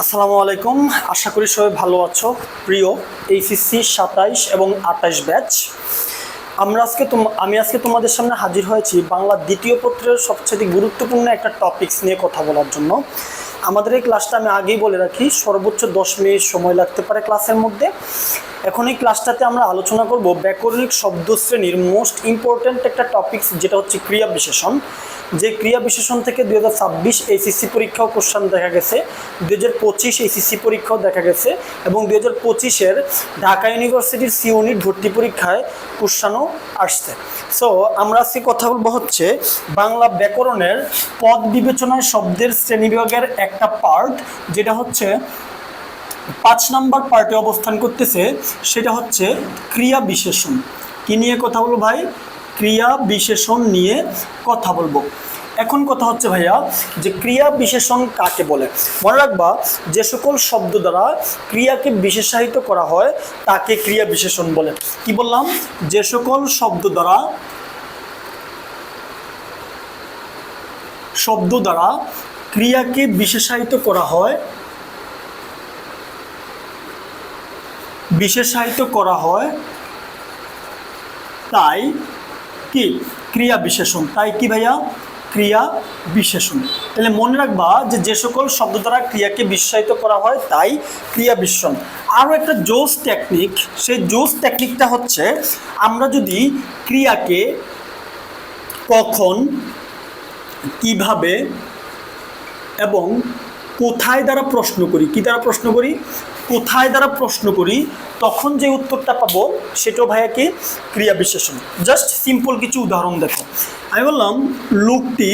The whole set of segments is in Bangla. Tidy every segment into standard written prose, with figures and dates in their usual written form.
আসসালামু আলাইকুম। আশা করি সবাই ভালো আছো। প্রিয় এইচএসসি 27 এবং 28 ব্যাচ, আমি আজকে তোমাদের সামনে হাজির হয়েছি বাংলা দ্বিতীয় পত্রের সবচেয়ে গুরুত্বপূর্ণ একটা টপিকস নিয়ে কথা বলার জন্য। আমাদের এই ক্লাসটা আমি আগেই বলে রাখি, সর্বোচ্চ 10 মিনিট সময় লাগতে পারে ক্লাসের মধ্যে। এখন এই ক্লাসটাতে আমরা আলোচনা করব ব্যাকরণিক শব্দ শ্রেণীর মোস্ট ইম্পর্ট্যান্ট একটা টপিকস, যেটা হচ্ছে ক্রিয়া বিশেষণ। যে ক্রিয়া বিশেষণ থেকে 2026 এইচএসসি পরীক্ষাও কোশ্চেন দেখা গেছে, 2025 এইচএসসি পরীক্ষাও দেখা গেছে, এবং 2025-এর ঢাকা ইউনিভার্সিটির সি ইউনিট ভর্তি পরীক্ষায় কোশ্চেনও আসছে। সো আমরা আজকে কথা বলবো হচ্ছে বাংলা ব্যাকরণের পদ বিবেচনায় শব্দের শ্রেণীবিভাগের একটা পার্ট, যেটা হচ্ছে 5 নম্বর পার্টে অবস্থান করতেছে। সেটা হচ্ছে ক্রিয়া বিশেষণ। কি নিয়ে কথা বলবো ভাই? ক্রিয়া বিশেষণ নিয়ে কথা বলবো। এখন কথা হচ্ছে ভাইয়া, যে ক্রিয়া বিশেষণ কাকে বলে? মনে রাখবা, যে সকল শব্দ দ্বারা ক্রিয়াকে বিশেষায়িত করা হয় তাকে ক্রিয়া বিশেষণ বলে। কি বললাম? যে সকল শব্দ দ্বারা ক্রিয়াকে বিশেষায়িত করা হয় তাই কি ক্রিয়া বিশেষণ। তাই কি ভাইয়া? ক্রিয়া বিশেষণ। তাহলে মনে রাখবা যে সকল শব্দ দ্বারা ক্রিয়াকে বিশেষায়িত করা হয় তাই ক্রিয়া বিশেষণ। আরও একটা জোস টেকনিক, সেই জোস টেকনিকটা হচ্ছে, আমরা যদি ক্রিয়াকে কখন, কিভাবে এবং কোথায় দ্বারা প্রশ্ন করি, কি দ্বারা প্রশ্ন করি, কোথায় দ্বারা প্রশ্ন করি, তখন যে উত্তরটা পাবো সেটাও ভাইয়া কি ক্রিয়া বিশেষণ। জাস্ট সিম্পল কিছু উদাহরণ দেখো। আমি বললাম লোকটি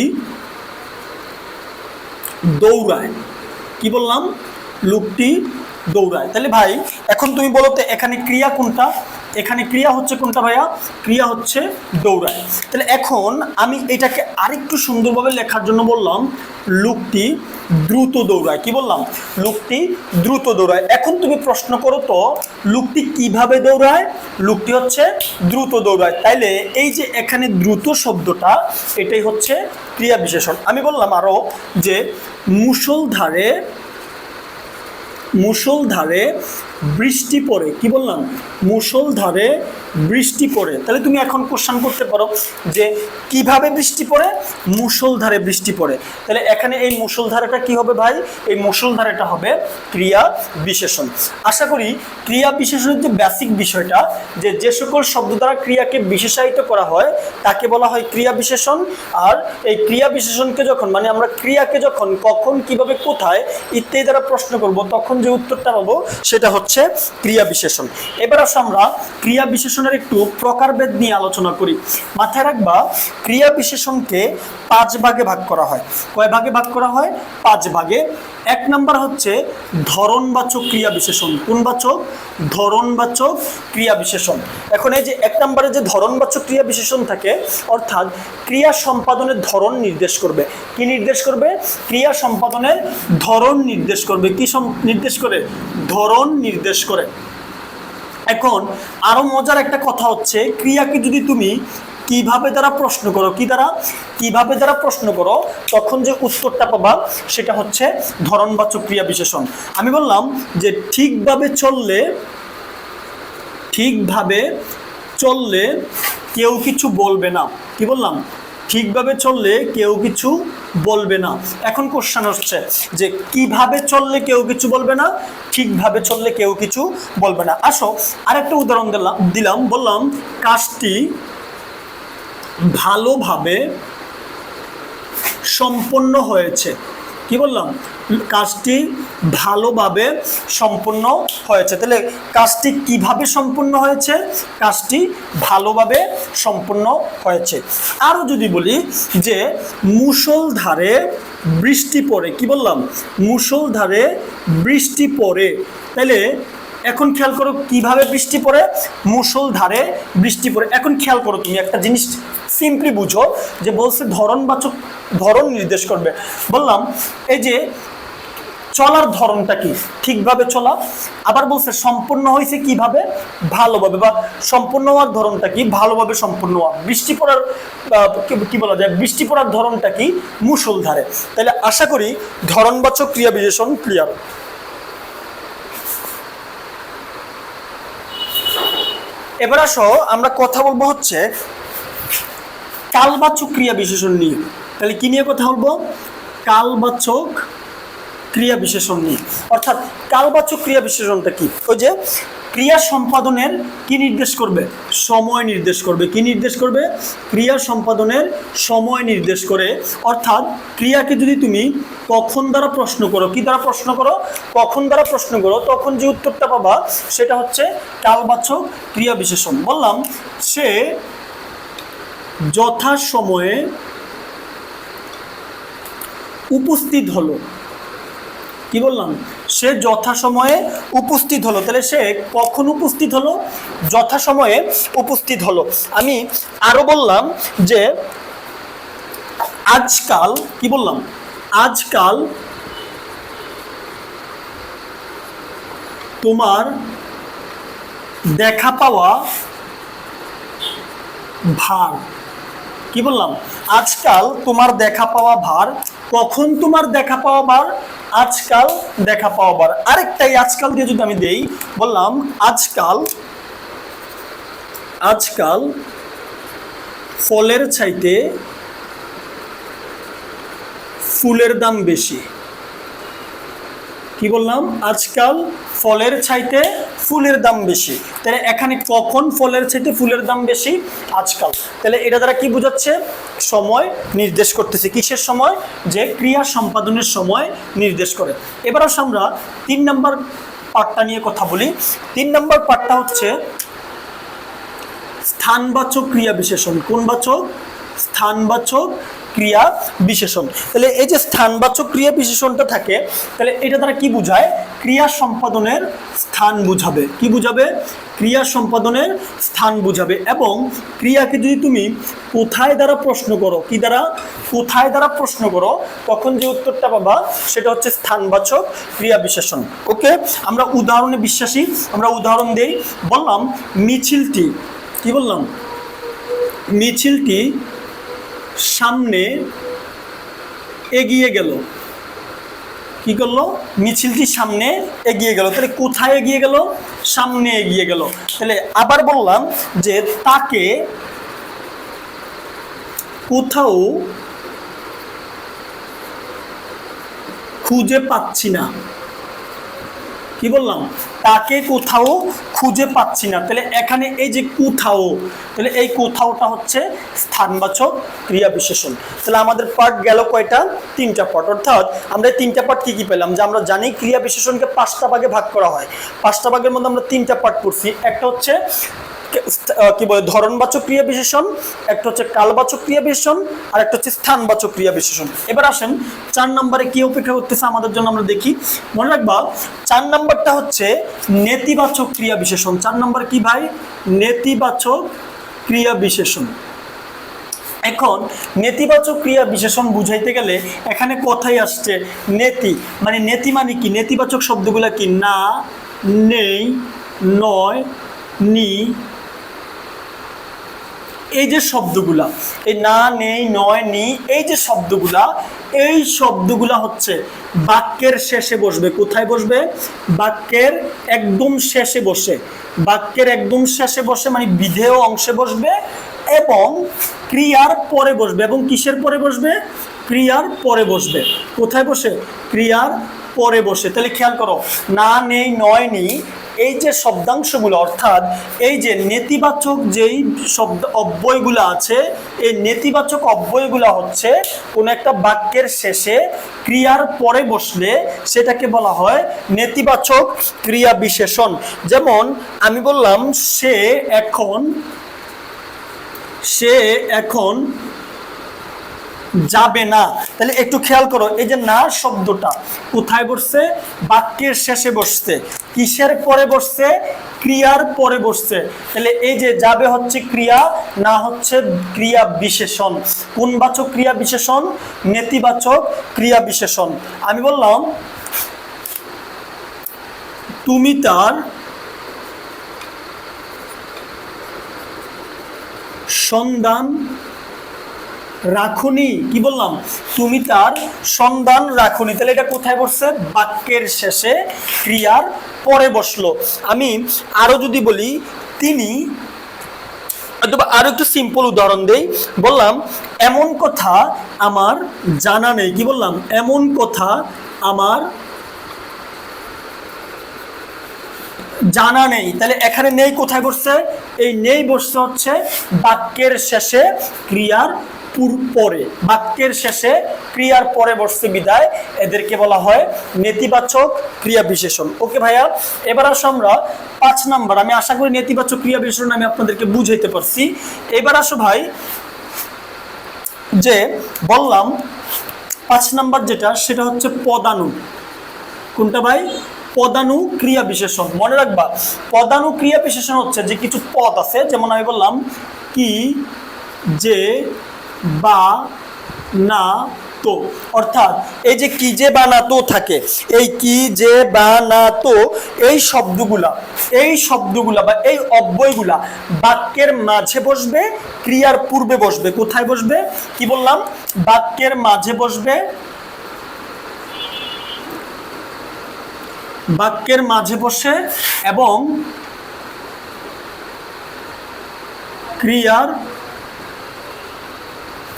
দৌড়ায়। কি বললাম? লোকটি দৌড়ায়। তাহলে ভাই এখন তুমি বলো তো, এখানে ক্রিয়া কোনটা? এখানে ক্রিয়া হচ্ছে কোনটা ভাইয়া? ক্রিয়া হচ্ছে দৌড়ায়। তাহলে এখন আমি এটাকে আরেকটু সুন্দরভাবে লেখার জন্য বললাম লোকটি দ্রুত দৌড়ায়। কি বললাম? লোকটি দ্রুত দৌড়ায়। এখন তুমি প্রশ্ন করো তো, লোকটি কিভাবে দৌড়ায়? লোকটি হচ্ছে দ্রুত দৌড়ায়। তাইলে এই যে এখানে দ্রুত শব্দটা, এটাই হচ্ছে ক্রিয়া বিশেষণ। আমি বললাম আরো যে মুষলধারে বৃষ্টি পড়ে। কি বললাম? মুষলধারে বৃষ্টি পড়ে। তাহলে তুমি এখন কোশ্চেন করতে পারো যে কিভাবে বৃষ্টি পড়ে? মুষলধারে বৃষ্টি পড়ে। তাহলে এখানে এই মুষলধারেটা কি হবে ভাই? এই মুষলধারেটা হবে ক্রিয়া বিশেষণ। আশা করি ক্রিয়া বিশেষণের যে বেসিক বিষয়টা, যে সকল শব্দ দ্বারা ক্রিয়াকে বিশেষায়িত করা হয় তাকে বলা হয় ক্রিয়া বিশেষণ। আর এই ক্রিয়া বিশেষণকে যখন, মানে আমরা ক্রিয়াকে যখন, কখন, কিভাবে, কোথায় ইত্যাদি দ্বারা প্রশ্ন করব, তখন যে উত্তরটা পাবো সেটা হচ্ছে ক্রিয়া বিশেষণ। এবার আসলে আমরা ক্রিয়া বিশেষণের একটু প্রকারভেদ নিয়ে আলোচনা করি। মাথায় রাখবা, ক্রিয়া বিশেষণকে 5 ভাগে ভাগ করা হয়। কয় ভাগে ভাগ করা হয়? 5 ভাগে। 1 নাম্বার হচ্ছে ধরনবাচক ক্রিয়া বিশেষণ। কোন বাচক? ধরনবাচক ক্রিয়া বিশেষণ। এখন এই যে 1 নম্বরে যে ধরনবাচক ক্রিয়া বিশেষণ থাকে, অর্থাৎ ক্রিয়া সম্পাদনের ধরন নির্দেশ করবে। কি নির্দেশ করবে? ক্রিয়া সম্পাদনের ধরন নির্দেশ করবে। কি নির্দেশ করে? ধরন নির্দেশ করে। এখন আরো মজার একটা কথা হচ্ছে, ক্রিয়াকে যদি তুমি কিভাবে দ্বারা প্রশ্ন করো, কিভাবে দ্বারা প্রশ্ন করো, তখন যে উত্তরটা পাবা সেটা হচ্ছে ধরনবাচক ক্রিয়া বিশেষণ। আমি বললাম যে ঠিকভাবে চললে কেউ কিছু বলবে না। কি বললাম? ঠিকভাবে চললে কেউ কিছু বলবে না। এখন কোশ্চেন হচ্ছে যে কিভাবে চললে কেউ কিছু বলবে না, ঠিকভাবে চললে কেউ কিছু বলবে না। আসো আরেকটা উদাহরণ দিলাম, বললাম কাজটি ভালোভাবে সম্পন্ন হয়েছে। কি বললাম? কাজটি ভালোভাবে সম্পন্ন হয়েছে। তাহলে কাজটি কিভাবে সম্পন্ন হয়েছে? কাজটি ভালোভাবে সম্পন্ন হয়েছে। আরো যদি বলি যে মুষলধারে বৃষ্টি পড়ে। কি বললাম? মুষলধারে বৃষ্টি পড়ে। তাহলে এখন খেয়াল করো, কিভাবে বৃষ্টি পড়ে? মুষলধারে বৃষ্টি পড়ে। এখন খেয়াল করো, তুমি একটা জিনিস সিম্পলি বুঝো, যে বলছে ধরনবাচক, ধরন নির্দেশ করবে। বললাম এই যে চলার ধরনটা কি? ঠিকভাবে চলা। আবার বলছে সম্পূর্ণ হয়েছে কিভাবে? ভালোভাবে। বা সম্পূর্ণ হওয়ার ধরনটা কি? ভালোভাবে সম্পূর্ণ হওয়া। বৃষ্টি পড়ার কি বলা যায়? বৃষ্টি পড়ার ধরনটা কি? মুষলধারে। তাহলে আশা করি ধরনবাচক ক্রিয়া বিশেষণ ক্লিয়ার। এবার আসো আমরা কথা বলবো হচ্ছে কালবাচক ক্রিয়া বিশেষণ নিয়ে। তাহলে কি নিয়ে কথা বলবো? কালবাচক ক্রিয়া বিশেষণ নিয়ে। অর্থাৎ কালবাচক ক্রিয়া বিশেষণটা কি? ওই যে ক্রিয়া সম্পাদনের কি নির্দেশ করবে? সময় নির্দেশ করবে। কি নির্দেশ করবে? ক্রিয়া সম্পাদনের সময় নির্দেশ করে। অর্থাৎ ক্রিয়াকে যদি তুমি কখন দ্বারা প্রশ্ন করো, কি দ্বারা প্রশ্ন করো? কখন দ্বারা প্রশ্ন করো, তখন যে উত্তরটা পাবা সেটা হচ্ছে কালবাচক ক্রিয়া বিশেষণ। বললাম সে যথাসময়ে উপস্থিত হলো। কি বললাম? সে যথাসময়ে উপস্থিত হলো। তাহলে সে কখন উপস্থিত হলো? যথাসময়ে উপস্থিত হলো। আমি আরো বললাম যে আজকাল, কি বললাম? আজকাল তোমার দেখা পাওয়া ভার। কি বললাম? আজকাল তোমার দেখা পাওয়া ভার। কখন তোমার দেখা পাওয়া ভার? আজকাল দেখা পাওয়া ভার। আরেকটাই আজকাল দিয়ে যদি আমি দেই, বললাম আজকাল, আজকাল ফলের চাইতে ফুলের দাম বেশি। কি বললাম? আজকাল ফলের চাইতে ফুলের দাম বেশি। তাহলে এখানে কখন ফলের চাইতে ফুলের দাম বেশি? আজকাল। তাহলে এটা দ্বারা কি বোঝাচ্ছে? সময় নির্দেশ করতেছে। কিসের সময়? যে ক্রিয়া সম্পাদনের সময় নির্দেশ করে। এবার আসলে আমরা 3 নম্বর পার্টটা নিয়ে কথা বলি। 3 নম্বর পার্টটা হচ্ছে স্থানবাচক ক্রিয়া বিশেষণ। কোন বাচক? স্থানবাচক ক্রিয়া বিশেষণ। তাহলে এই যে স্থানবাচক ক্রিয়া বিশেষণটা থাকে, তাহলে এটা দ্বারা কি বোঝায়? ক্রিয়া সম্পাদনের স্থান বুঝাবে। কি বুঝাবে? ক্রিয়া সম্পাদনের স্থান বুঝাবে। এবং ক্রিয়াকে যদি তুমি কোথায় দ্বারা প্রশ্ন করো, কি দ্বারা? কোথায় দ্বারা প্রশ্ন করো, তখন যে উত্তরটা পাবা সেটা হচ্ছে স্থানবাচক ক্রিয়া বিশেষণ। ওকে, আমরা উদাহরণে বিশ্বাসী। আমরা উদাহরণ দেই। বললাম মিছিলটি, কি বললাম? মিছিলটি সামনে এগিয়ে গেল। কি করলো? মিছিলটি সামনে এগিয়ে গেল। তাহলে কোথায় এগিয়ে গেল? সামনে এগিয়ে গেল। তাহলে আবার বললাম যে তাকে কোথাও খুঁজে পাচ্ছি না। কি বললাম? তাকে কোথাও খুঁজে পাচ্ছি না। তাহলে এখানে এই যে কোথাও, তাহলে এই কোথাওটা হচ্ছে স্থানবাচক ক্রিয়া বিশেষণ। তাহলে আমাদের পার্ট গেল কয়টা? 3টা পার্ট। অর্থাৎ আমরা 3টা পার্ট কি কি পেলাম? যে আমরা জানি ক্রিয়া বিশেষণকে 5টা ভাগে ভাগ করা হয়। 5টা ভাগের মধ্যে আমরা 3টা পার্ট পড়ছি। একটা হচ্ছে কি বলে ধরনবাচক ক্রিয়া বিশেষণ, একটা হচ্ছে কালবাচক ক্রিয়া বিশেষণ, আর একটা হচ্ছে স্থানবাচক ক্রিয়া বিশেষণ। এবার আসেন 4 নম্বরে কি অপেক্ষা করতেছে আমাদের জন্য, আমরা দেখি। মনে রাখবা 4 নম্বরটা হচ্ছে নেতিবাচক ক্রিয়া বিশেষণ। 4 নম্বর কি ভাই? নেতিবাচক ক্রিয়া বিশেষণ। এখন নেতিবাচক ক্রিয়া বিশেষণ বুঝাইতে গেলে এখানে কথাই আসছে নেতি। মানে নেতি মানে কি? নেতিবাচক শব্দগুলা কি? না, নেই, নয়, নি। এই যে শব্দগুলা, এই না, নেই, নয়, নি, এই যে শব্দগুলা, এই শব্দগুলা হচ্ছে বাক্যের শেষে বসবে। কোথায় বসবে? বাক্যের একদম শেষে বসে। বাক্যের একদম শেষে বসে মানে বিধেয় অংশে বসবে এবং ক্রিয়ার পরে বসবে। এবং কিসের পরে বসবে? ক্রিয়ার পরে বসবে। কোথায় বসে? ক্রিয়ার পরে বসে। তাহলে খেয়াল করো, না, নেই, নয়, নি, এই যে শব্দাংশগুলো, অর্থাৎ এই যে নেতিবাচক যেই শব্দ অব্যয়গুলো আছে, এই নেতিবাচক অব্যয়গুলো হচ্ছে কোন একটা বাক্যের শেষে ক্রিয়ার পরে বসলে সেটাকে বলা হয় নেতিবাচক ক্রিয়া বিশেষণ। যেমন আমি বললাম সে এখন যাবে না। তাহলে একটু খেয়াল করো, এই যে না শব্দটা কোথায় বসছে? বাক্যের শেষে বসছে। কিসের পরে বসছে? ক্রিয়ার পরে বসছে। তাহলে এই যে যাবে হচ্ছে ক্রিয়া, না হচ্ছে ক্রিয়া বিশেষণ। কোন বাচক ক্রিয়া বিশেষণ? নেতিবাচক ক্রিয়া বিশেষণ। আমি বললাম তুমি তার সন্ধান রাখুনি। কি বললাম? তুমি তার সন্ধান রাখুনি। তাহলে এটা কোথায় বসছে? বাক্যের শেষে ক্রিয়ার পরে বসলো। আমি আরো যদি বলি তিনি অথবা আরো একটু সিম্পল উদাহরণ দেই, বললাম এমন কথা আমার জানা নেই। কি বললাম? এমন কথা আমার জানা নেই। তাহলে এখানে নেই কোথায় বসছে? এই নেই বসছে হচ্ছে বাক্যের শেষে ক্রিয়ার পরে, বাক্যের শেষে ক্রিয়ার পরে বসছে বিদায় এদেরকে বলা হয় নেতিবাচক ক্রিয়া বিশেষণ। ওকে ভাইয়া, এবার আসো আমরা 5 নাম্বার। আমি আশা করি নেতিবাচক ক্রিয়া বিশেষণ আমি আপনাদেরকে বুঝাইতে পারছি। এবার আসো ভাই, যে বললাম 5 নাম্বার যেটা, সেটা হচ্ছে পদানু। কোনটা ভাই? পদানু ক্রিয়া বিশেষণ। মনে রাখবা, পদানু ক্রিয়া বিশেষণ হচ্ছে যে কিছু পদ আছে, যেমন আমি বললাম কি, যে, বা, না, তো। অর্থাৎ এই যে কি, যে, বা, না, তো থাকে, এই কি, যে, বা, না, তো এই শব্দগুলা বা এই অব্যয়গুলা বাক্যের মাঝে বসবে, ক্রিয়ার পূর্বে বসবে। কোথায় বসবে? কি বললাম? বাক্যের মাঝে বসবে, বাক্যের মাঝে বসে এবং ক্রিয়ার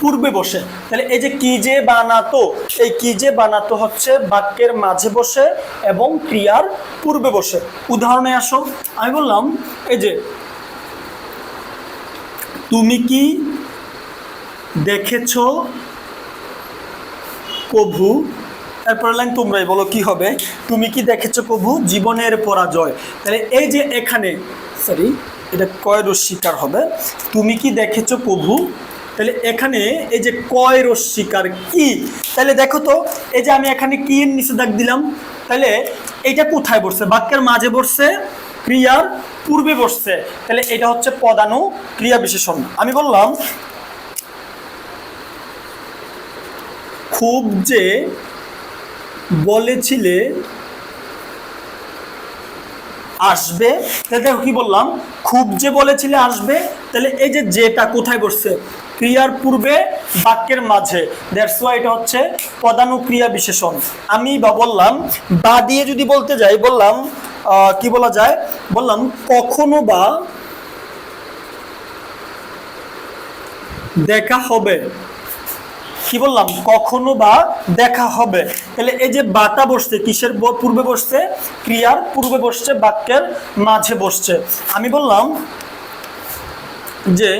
পূর্বে বসে। তাহলে এই যে কি, যে, বানাতো, এই কি, যে, বানাতো হচ্ছে বাক্যের মাঝে বসে এবং ক্রিয়ার পূর্বে বসে। উদাহরণে আসো, আমি বললাম এই যে তুমি কি দেখেছো কভু, এরপর লাইন তোমরাই বলো কি হবে। তুমি কি দেখেছো কভু জীবনের পরাজয়। তাহলে এই যে এখানে, সরি এটা কয় রস্বীকার হবে, তুমি কি দেখেছো কভু, তাহলে এখানে এই যে কয় রস্বীকার কি, তাহলে দেখো তো এই যে আমি এখানে কি এর নিচে দাগ দিলাম, তাহলে এটা কোথায় বসছে? বাক্যের মাঝে বসছে, ক্রিয়ার পূর্বে বসছে। তাহলে এটা হচ্ছে পদানু ক্রিয়া বিশেষণ। আমি বললাম খুব যে বলেছিলে আসবে, তাহলে দেখো কি বললাম, খুব যে বলেছিলে আসবে। তাহলে এই যে যেটা কোথায় বসছে? ক্রিয়ার পূর্বে, বাক্যের মাঝে। দ্যাটস ওয়াই এটা হচ্ছে পদানু ক্রিয়া বিশেষণ। আমি বা বললাম, বা দিয়ে যদি বলতে যাই, বললাম কি বলা যায়, বললাম কখনো বা দেখা হবে। কি বললাম? কখনো বা দেখা হবে। তাহলে এই যে বাটা বসছে কিসের পূর্বে বসছে? ক্রিয়ার পূর্বে বসছে, বাক্যের মাঝে বসছে। আমি বললাম যে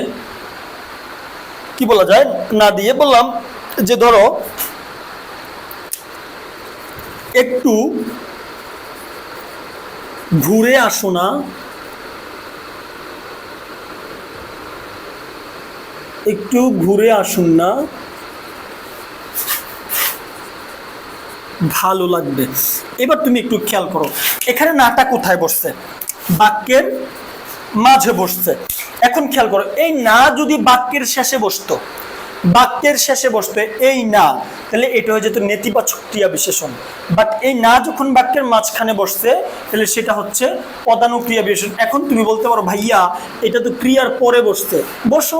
কি বলা যায় না দিয়ে, বললাম যে ধরো একটু ঘুরে আসো না, একটু ঘুরে আসুন না, ভালো লাগবে। এবার তুমি একটু খেয়াল করো, এখানে নাটা কোথায় বসছে? বাক্যের মাঝে বসছে। এখন খেয়াল করো, এই না যদি বাক্যের শেষে বসতো, বাক্যের শেষে বসতে এই না, তাহলে এটা হয়ে যেত নেতিবাচক ক্রিয়া বিশেষণ। বাট এই না যখন বাক্যের মাঝখানে বসছে, তাহলে সেটা হচ্ছে পদানু ক্রিয়া বিশেষণ। এখন তুমি বলতে পারো ভাইয়া এটা তো ক্রিয়ার পরে বসছে, বসো,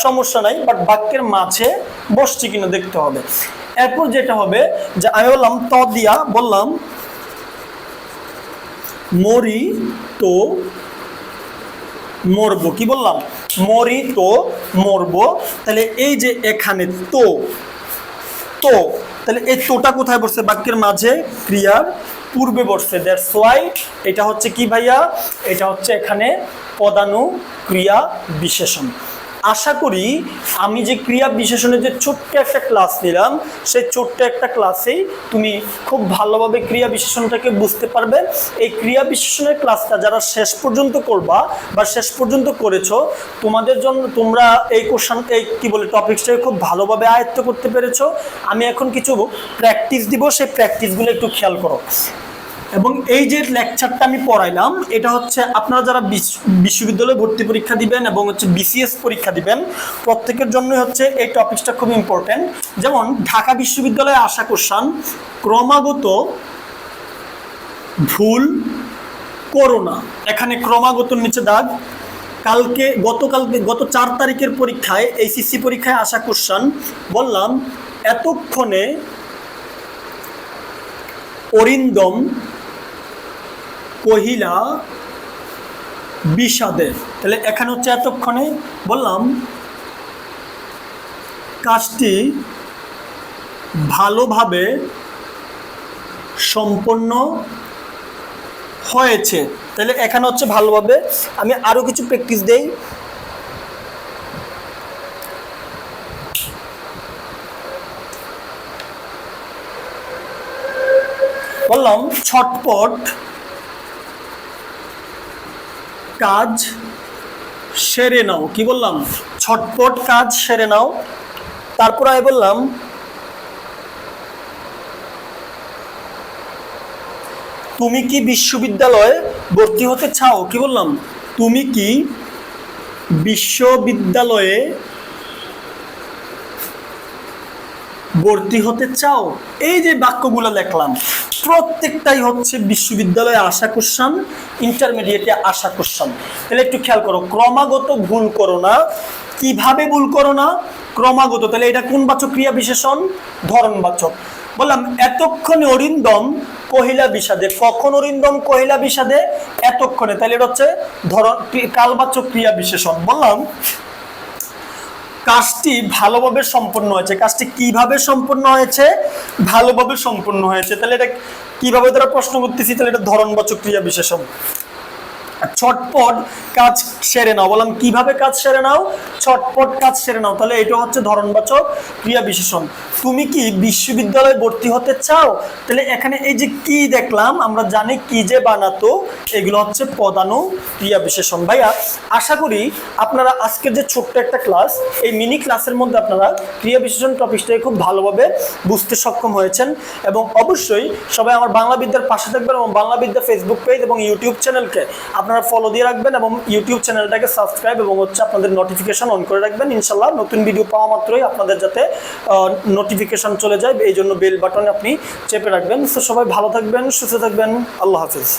সমস্যা নাই, বাট বাক্যের মাঝে বসছে কিনা দেখতে হবে। এরপর যেটা হবে যে আমি বললাম ত দিয়া, বললাম মরি তো মরবো। কি বললাম? মরি তো মরবো। তাহলে এই যে এখানে তো, তো তাহলে এই তোটা কোথায় বসছে? বাক্যের মাঝে, ক্রিয়ার পূর্বে বসছে। দ্যাটস ওয়াই এটা হচ্ছে কি ভাইয়া, এটা হচ্ছে এখানে পদানু ক্রিয়া বিশেষণ। আশা করি আমি যে ক্রিয়া বিশেষণের যে ছোট্ট একটা ক্লাস নিলাম, সেই ছোট্ট একটা ক্লাসেই তুমি খুব ভালোভাবে ক্রিয়া বিশেষণটাকে বুঝতে পারবে। এই ক্রিয়া বিশেষণের ক্লাসটা যারা শেষ পর্যন্ত করবা বা শেষ পর্যন্ত করেছো, তোমাদের জন্য, তোমরা এই কোশ্চেন, এই কি বলে টপিকসটাকে খুব ভালোভাবে আয়ত্ত করতে পেরেছো। আমি এখন কিছু প্র্যাকটিস দিব, সেই প্র্যাকটিসগুলো একটু খেয়াল করো। এবং এই যে লেকচারটা আমি পড়াইলাম, এটা হচ্ছে আপনারা যারা বিশ্ববিদ্যালয়ে ভর্তি পরীক্ষা দিবেন এবং হচ্ছে বিসিএস পরীক্ষা দিবেন, প্রত্যেকের জন্যই হচ্ছে এই টপিকসটা খুব ইম্পর্টেন্ট। যেমন ঢাকা বিশ্ববিদ্যালয়ে আসা কোশ্চেন, ক্রমাগত ভুল করো না। এখানে ক্রমাগত নিচে দাগ। গত 4 তারিখের পরীক্ষায়, এইচএসসি পরীক্ষায় আসা কোশ্চেন, বললাম এতক্ষণে অরিন্দম কহিলা বিষাদে। তাহলে এখানে হচ্ছে এতক্ষণে বললাম কাজটি ভালোভাবে সম্পন্ন হয়েছে। তাহলে এখানে হচ্ছে ভালোভাবে। আমি আরো কিছু প্র্যাকটিস দেই। বললাম ছটপট কাজ সেরে নাও। কি বললাম? ছটপট কাজ সেরে নাও। তারপর আমি বললাম তুমি কি বিশ্ববিদ্যালয়ে ভর্তি হতে চাও? কি বললাম? তুমি কি বিশ্ববিদ্যালয়ে ভর্তি হতে চাও? এই যে বাক্যগুলো লেখলাম প্রত্যেকটাই হচ্ছে বিশ্ববিদ্যালয়ে আসা কোশ্চেন, ইন্টারমিডিয়েটে আসা কোশ্চেন। তাহলে একটু খেয়াল করো, ক্রমাগত ভুল করো না। কিভাবে ভুল করো না? ক্রমাগত। তাহলে এটা কোন বাচক ক্রিয়া বিশেষণ? ধরনবাচক। বললাম এতক্ষণে অরিন্দম কহিলা বিষাদে। কখন অরিন্দম কহিলা বিষাদে? এতক্ষণে। তাহলে এটা হচ্ছে কালবাচক ক্রিয়া বিশেষণ। বললাম কাজটি ভালোভাবে সম্পন্ন হয়েছে। কাজটি কিভাবে সম্পন্ন হয়েছে? ভালোভাবে সম্পন্ন হয়েছে। তাহলে এটা কিভাবে তারা প্রশ্ন করতেছি, তাহলে এটা ধরনবাচক ক্রিয়া বিশেষণ। ছটপট কাজ সেরে নাও। বললাম কিভাবে কাজ সেরে নাও? ছটপট কাজ সেরে নাও। তাহলে এটা হচ্ছে ধরনবাচক ক্রিয়া বিশেষণ। তুমি কি বিশ্ববিদ্যালয়ে ভর্তি হতে চাও? তাহলে এখানে এই যে কি দেখলাম, আমরা জানি কি যে বানাতো, এগুলো হচ্ছে পদানু ক্রিয়া বিশেষণ। ভাইয়া আশা করি আপনারা আজকের যে ছোট্ট একটা ক্লাস, এই মিনি ক্লাসের মধ্যে আপনারা ক্রিয়া বিশেষণ টপিকটাকে খুব ভালোভাবে বুঝতে সক্ষম হয়েছেন। এবং অবশ্যই সবাই আমার বাংলা বিদ্যার পাশে থাকবেন এবং বাংলা বিদ্যা ফেসবুক পেজ এবং ইউটিউব চ্যানেলকে আপনারা ফলো দিয়ে রাখবেন এবং ইউটিউব চ্যানেলটাকে সাবস্ক্রাইব এবং হচ্ছে আপনাদের নোটিফিকেশন অন করে রাখবেন। ইনশাল্লাহ নতুন ভিডিও পাওয়া মাত্রই আপনাদের যাতে নোটিফিকেশন চলে যায়, এই জন্য বেল বাটনে আপনি চেপে রাখবেন। তো সবাই ভালো থাকবেন, সুস্থ থাকবেন। আল্লাহ হাফিজ।